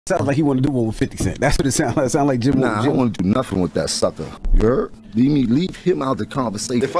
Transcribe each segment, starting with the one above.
Sounds like he want to do one with 50 Cent. That's what it sounds like. It sounds like Jim. Nah, I don't want to do nothing with that sucker. You heard? Leave him out of the conversation. If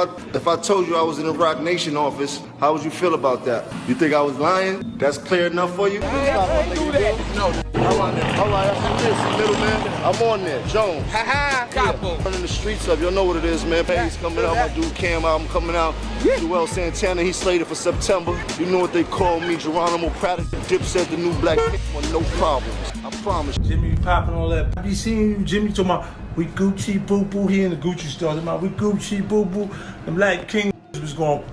I told you I was in the Rock Nation office, how would you feel about that? You think I was lying? That's clear enough for you? I ain't do that. No. All right, I'm middleman. I'm on there. Jones. Capo. Running the streets up. Y'all know what it is, man. He's coming out. My dude Cam album coming out. Joel Santana, he's slated for September. You know what they call me, Geronimo Pratt. Dipset, the new black with no problems. I promise. Jimmy popping all that. I be seeing you, Jimmy, talking about we Gucci boo boo here in the Gucci store. Talking about we Gucci boo boo. The Black King was going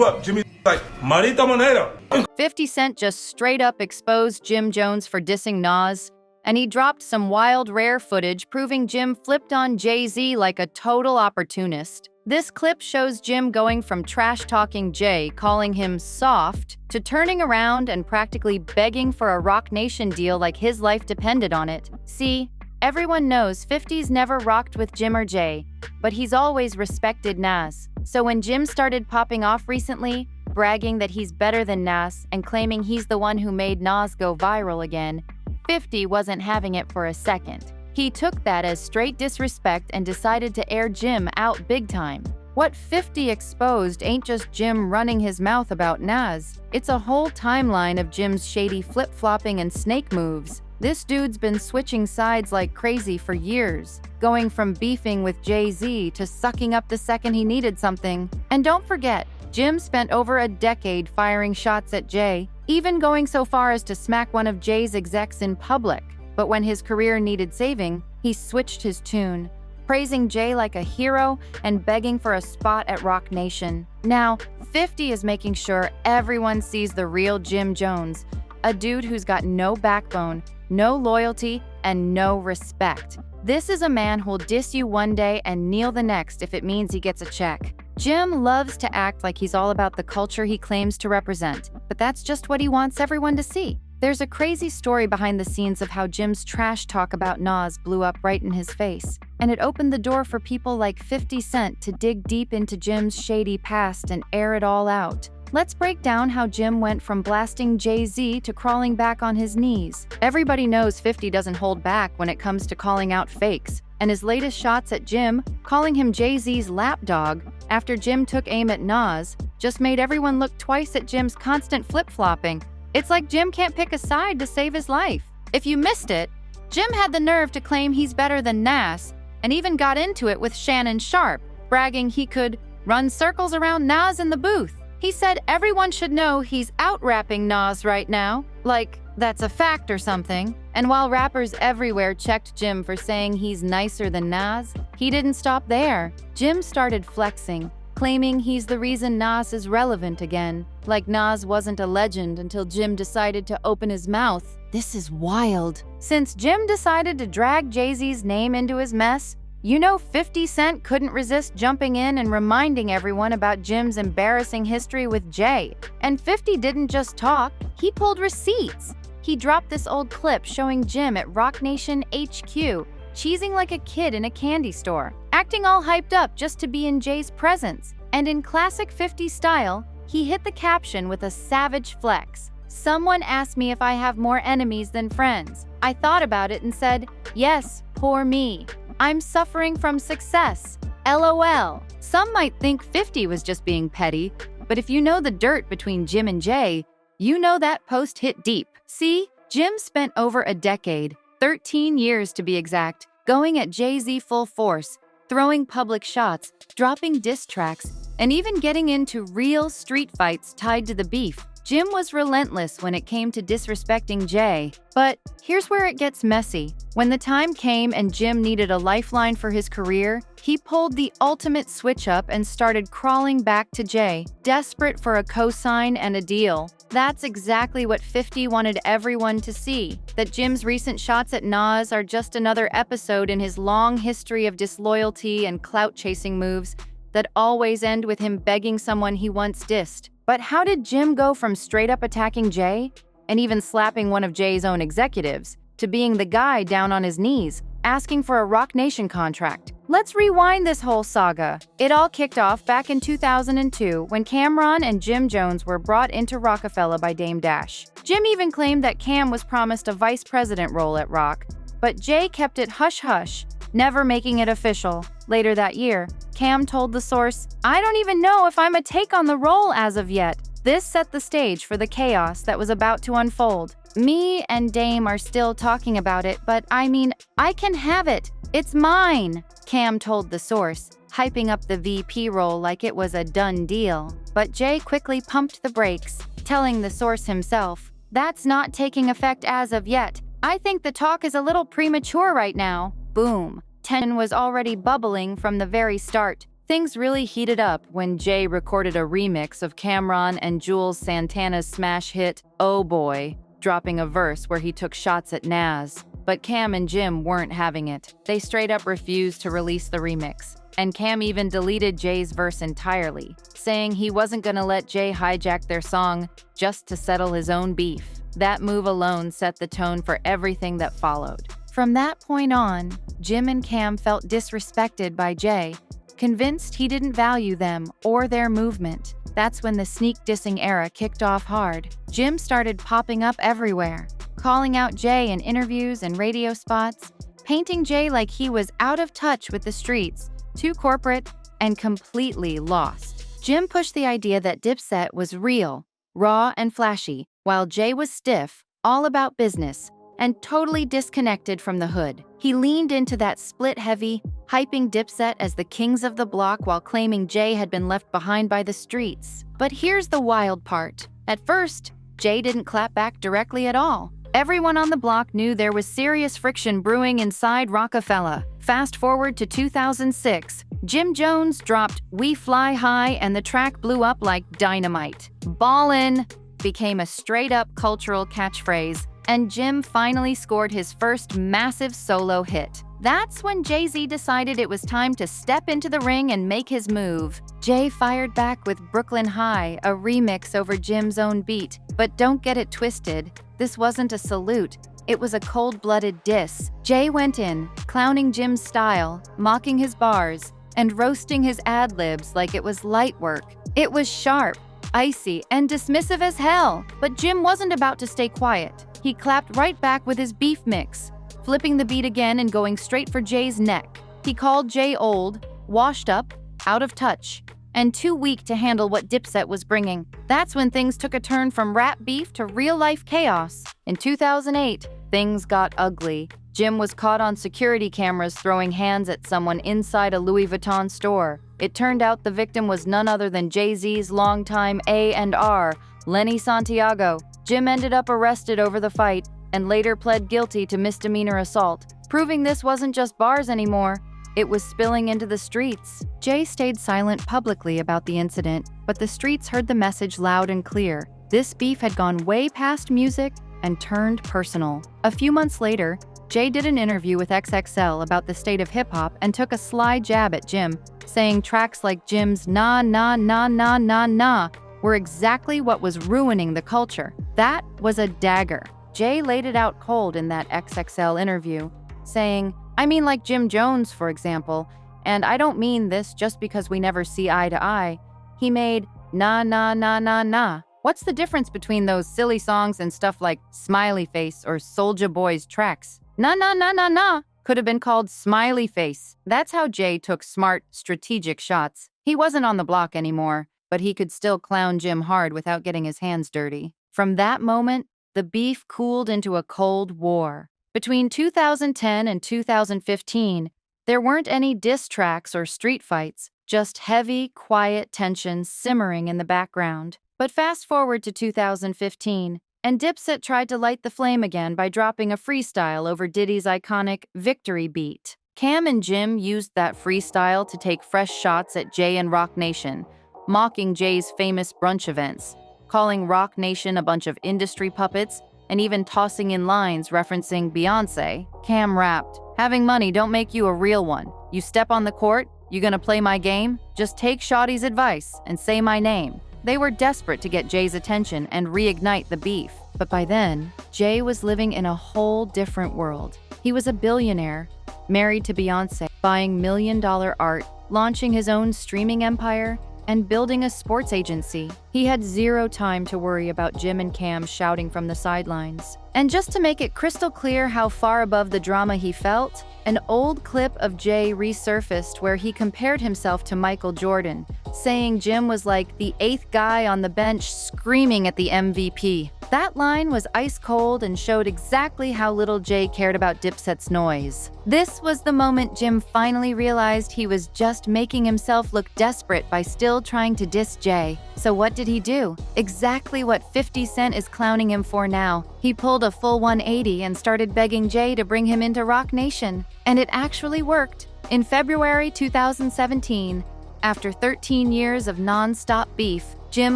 up. Jimmy like Marita Moneda. 50 Cent just straight up exposed Jim Jones for dissing Nas, and he dropped some wild rare footage proving Jim flipped on Jay-Z like a total opportunist. This clip shows Jim going from trash-talking Jay, calling him soft, to turning around and practically begging for a Rock Nation deal like his life depended on it. See, everyone knows 50's never rocked with Jim or Jay, but he's always respected Nas. So when Jim started popping off recently, bragging that he's better than Nas and claiming he's the one who made Nas go viral again, 50 wasn't having it for a second. He took that as straight disrespect and decided to air Jim out big time. What 50 exposed ain't just Jim running his mouth about Nas. It's a whole timeline of Jim's shady flip-flopping and snake moves. This dude's been switching sides like crazy for years, going from beefing with Jay-Z to sucking up the second he needed something. And don't forget, Jim spent over a decade firing shots at Jay, even going so far as to smack one of Jay's execs in public. But when his career needed saving, he switched his tune, praising Jay like a hero and begging for a spot at Rock Nation. Now, 50 is making sure everyone sees the real Jim Jones, a dude who's got no backbone, no loyalty, and no respect. This is a man who'll diss you one day and kneel the next if it means he gets a check. Jim loves to act like he's all about the culture he claims to represent, but that's just what he wants everyone to see. There's a crazy story behind the scenes of how Jim's trash talk about Nas blew up right in his face, and it opened the door for people like 50 Cent to dig deep into Jim's shady past and air it all out. Let's break down how Jim went from blasting Jay-Z to crawling back on his knees. Everybody knows 50 doesn't hold back when it comes to calling out fakes, and his latest shots at Jim, calling him Jay-Z's lapdog after Jim took aim at Nas, just made everyone look twice at Jim's constant flip-flopping. It's like Jim can't pick a side to save his life. If you missed it, Jim had the nerve to claim he's better than Nas, and even got into it with Shannon Sharpe, bragging he could run circles around Nas in the booth. He said everyone should know he's out-rapping Nas right now, like that's a fact or something. And while rappers everywhere checked Jim for saying he's nicer than Nas, he didn't stop there. Jim started flexing, claiming he's the reason Nas is relevant again, like Nas wasn't a legend until Jim decided to open his mouth. This is wild. Since Jim decided to drag Jay-Z's name into his mess, you know 50 Cent couldn't resist jumping in and reminding everyone about Jim's embarrassing history with Jay. And 50 didn't just talk, he pulled receipts. He dropped this old clip showing Jim at Rock Nation HQ, cheesing like a kid in a candy store, acting all hyped up just to be in Jay's presence. And in classic 50 style, he hit the caption with a savage flex. Someone asked me if I have more enemies than friends. I thought about it and said, yes, poor me. I'm suffering from success. LOL. Some might think 50 was just being petty, but if you know the dirt between Jim and Jay, you know that post hit deep. See, Jim spent over a decade, 13 years to be exact, going at Jay-Z full force, throwing public shots, dropping diss tracks, and even getting into real street fights tied to the beef. Jim was relentless when it came to disrespecting Jay. But here's where it gets messy. When the time came and Jim needed a lifeline for his career, he pulled the ultimate switch up and started crawling back to Jay, desperate for a cosign and a deal. That's exactly what 50 wanted everyone to see, that Jim's recent shots at Nas are just another episode in his long history of disloyalty and clout-chasing moves that always end with him begging someone he once dissed. But how did Jim go from straight-up attacking Jay, and even slapping one of Jay's own executives, to being the guy down on his knees, asking for a Rock Nation contract? Let's rewind this whole saga. It all kicked off back in 2002 when Cameron and Jim Jones were brought into Rockefeller by Dame Dash. Jim even claimed that Cam was promised a vice president role at Rock, but Jay kept it hush-hush, never making it official. Later that year, Cam told the source, "I don't even know if I'm a take on the role as of yet." This set the stage for the chaos that was about to unfold. "Me and Dame are still talking about it, but I mean, I can have it. It's mine," Cam told the source, hyping up the VP role like it was a done deal. But Jay quickly pumped the brakes, telling the source himself, "That's not taking effect as of yet. I think the talk is a little premature right now." Boom. Tension was already bubbling from the very start. Things really heated up when Jay recorded a remix of Cameron and Jules Santana's smash hit, "Oh Boy," dropping a verse where he took shots at Nas. But Cam and Jim weren't having it. They straight up refused to release the remix. And Cam even deleted Jay's verse entirely, saying he wasn't gonna let Jay hijack their song just to settle his own beef. That move alone set the tone for everything that followed. From that point on, Jim and Cam felt disrespected by Jay, convinced he didn't value them or their movement. That's when the sneak dissing era kicked off hard. Jim started popping up everywhere, calling out Jay in interviews and radio spots, painting Jay like he was out of touch with the streets, too corporate, and completely lost. Jim pushed the idea that Dipset was real, raw, and flashy, while Jay was stiff, all about business, and totally disconnected from the hood. He leaned into that split-heavy, hyping Dipset as the kings of the block while claiming Jay had been left behind by the streets. But here's the wild part. At first, Jay didn't clap back directly at all. Everyone on the block knew there was serious friction brewing inside Rockefeller. Fast forward to 2006, Jim Jones dropped "We Fly High" and the track blew up like dynamite. "Ballin'" became a straight-up cultural catchphrase, and Jim finally scored his first massive solo hit. That's when Jay-Z decided it was time to step into the ring and make his move. Jay fired back with "Brooklyn High," a remix over Jim's own beat. But don't get it twisted, this wasn't a salute, it was a cold-blooded diss. Jay went in, clowning Jim's style, mocking his bars, and roasting his ad-libs like it was light work. It was sharp, icy, and dismissive as hell. But Jim wasn't about to stay quiet. He clapped right back with his beef mix, flipping the beat again and going straight for Jay's neck. He called Jay old, washed up, out of touch, and too weak to handle what Dipset was bringing. That's when things took a turn from rap beef to real-life chaos. In 2008, things got ugly. Jim was caught on security cameras throwing hands at someone inside a Louis Vuitton store. It turned out the victim was none other than Jay-Z's longtime A&R, Lenny Santiago. Jim ended up arrested over the fight and later pled guilty to misdemeanor assault, proving this wasn't just bars anymore. It was spilling into the streets. Jay stayed silent publicly about the incident, but the streets heard the message loud and clear. This beef had gone way past music and turned personal. A few months later, Jay did an interview with XXL about the state of hip-hop and took a sly jab at Jim, saying tracks like Jim's "Nah, Nah, Nah, Nah, Nah, Nah" were exactly what was ruining the culture. That was a dagger. Jay laid it out cold in that XXL interview, saying, "I mean like Jim Jones, for example, and I don't mean this just because we never see eye to eye. He made nah, nah, nah, nah, nah. What's the difference between those silly songs and stuff like Smiley Face or Soulja Boy's tracks? Nah, nah, nah, nah, nah could have been called Smiley Face." That's how Jay took smart, strategic shots. He wasn't on the block anymore, but he could still clown Jim hard without getting his hands dirty. From that moment, the beef cooled into a cold war. Between 2010 and 2015, there weren't any diss tracks or street fights, just heavy, quiet tension simmering in the background. But fast forward to 2015, and Dipset tried to light the flame again by dropping a freestyle over Diddy's iconic Victory beat. Cam and Jim used that freestyle to take fresh shots at Jay and Rock Nation, mocking Jay's famous brunch events, calling Rock Nation a bunch of industry puppets, and even tossing in lines referencing Beyoncé. Cam rapped, "Having money don't make you a real one. You step on the court, you gonna play my game? Just take Shawty's advice and say my name." They were desperate to get Jay's attention and reignite the beef. But by then, Jay was living in a whole different world. He was a billionaire, married to Beyoncé, buying million-dollar art, launching his own streaming empire, and building a sports agency. He had zero time to worry about Jim and Cam shouting from the sidelines. And just to make it crystal clear how far above the drama he felt, an old clip of Jay resurfaced where he compared himself to Michael Jordan, saying Jim was like the 8th guy on the bench screaming at the MVP. That line was ice cold and showed exactly how little Jay cared about Dipset's noise. This was the moment Jim finally realized he was just making himself look desperate by still trying to diss Jay. So what did he do? Exactly what 50 Cent is clowning him for now. He pulled a full 180 and started begging Jay to bring him into Rock Nation. And it actually worked. In February 2017, after 13 years of non-stop beef, Jim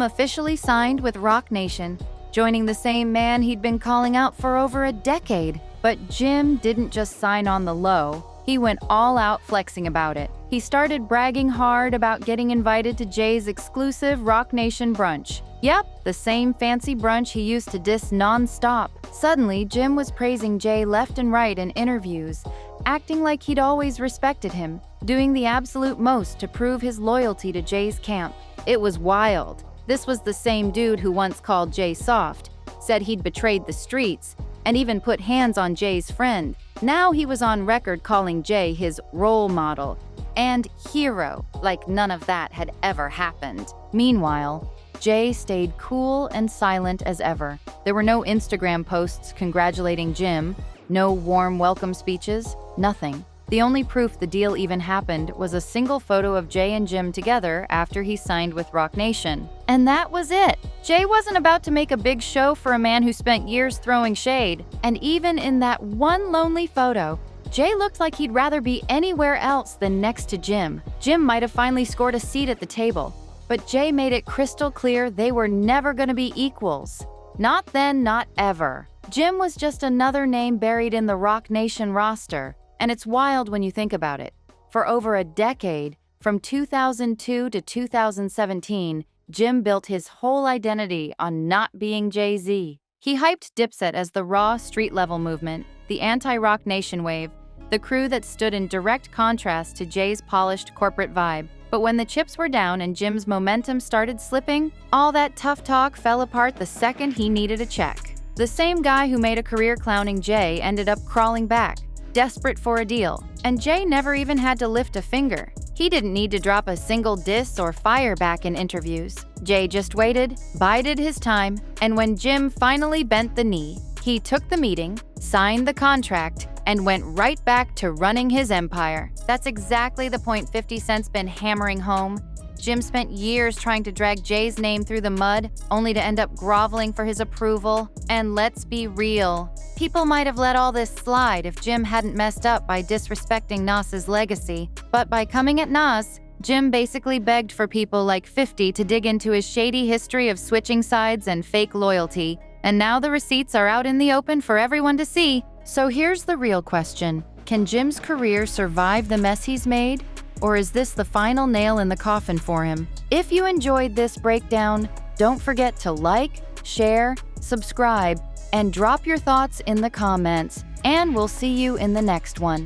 officially signed with Rock Nation, joining the same man he'd been calling out for over a decade. But Jim didn't just sign on the low, he went all out flexing about it. He started bragging hard about getting invited to Jay's exclusive Rock Nation brunch. Yep, the same fancy brunch he used to diss non-stop. Suddenly, Jim was praising Jay left and right in interviews, acting like he'd always respected him, doing the absolute most to prove his loyalty to Jay's camp. It was wild. This was the same dude who once called Jay soft, said he'd betrayed the streets, and even put hands on Jay's friend. Now he was on record calling Jay his role model and hero, like none of that had ever happened. Meanwhile, Jay stayed cool and silent as ever. There were no Instagram posts congratulating Jim, no warm welcome speeches, nothing. The only proof the deal even happened was a single photo of Jay and Jim together after he signed with Rock Nation. And that was it. Jay wasn't about to make a big show for a man who spent years throwing shade. And even in that one lonely photo, Jay looked like he'd rather be anywhere else than next to Jim. Jim might have finally scored a seat at the table, but Jay made it crystal clear they were never going to be equals. Not then, not ever. Jim was just another name buried in the Rock Nation roster. And it's wild when you think about it. For over a decade, from 2002 to 2017, Jim built his whole identity on not being Jay-Z. He hyped Dipset as the raw, street-level movement, the anti-Rock Nation wave, the crew that stood in direct contrast to Jay's polished corporate vibe. But when the chips were down and Jim's momentum started slipping, all that tough talk fell apart the second he needed a check. The same guy who made a career clowning Jay ended up crawling back, desperate for a deal, and Jay never even had to lift a finger. He didn't need to drop a single diss or fire back in interviews. Jay just waited, bided his time, and when Jim finally bent the knee, he took the meeting, signed the contract, and went right back to running his empire. That's exactly the point 50 Cent's been hammering home. Jim spent years trying to drag Jay's name through the mud, only to end up groveling for his approval. And let's be real, people might have let all this slide if Jim hadn't messed up by disrespecting Nas's legacy. But by coming at Nas, Jim basically begged for people like 50 to dig into his shady history of switching sides and fake loyalty. And now the receipts are out in the open for everyone to see. So here's the real question. Can Jim's career survive the mess he's made? Or is this the final nail in the coffin for him? If you enjoyed this breakdown, don't forget to like, share, subscribe, and drop your thoughts in the comments. And we'll see you in the next one.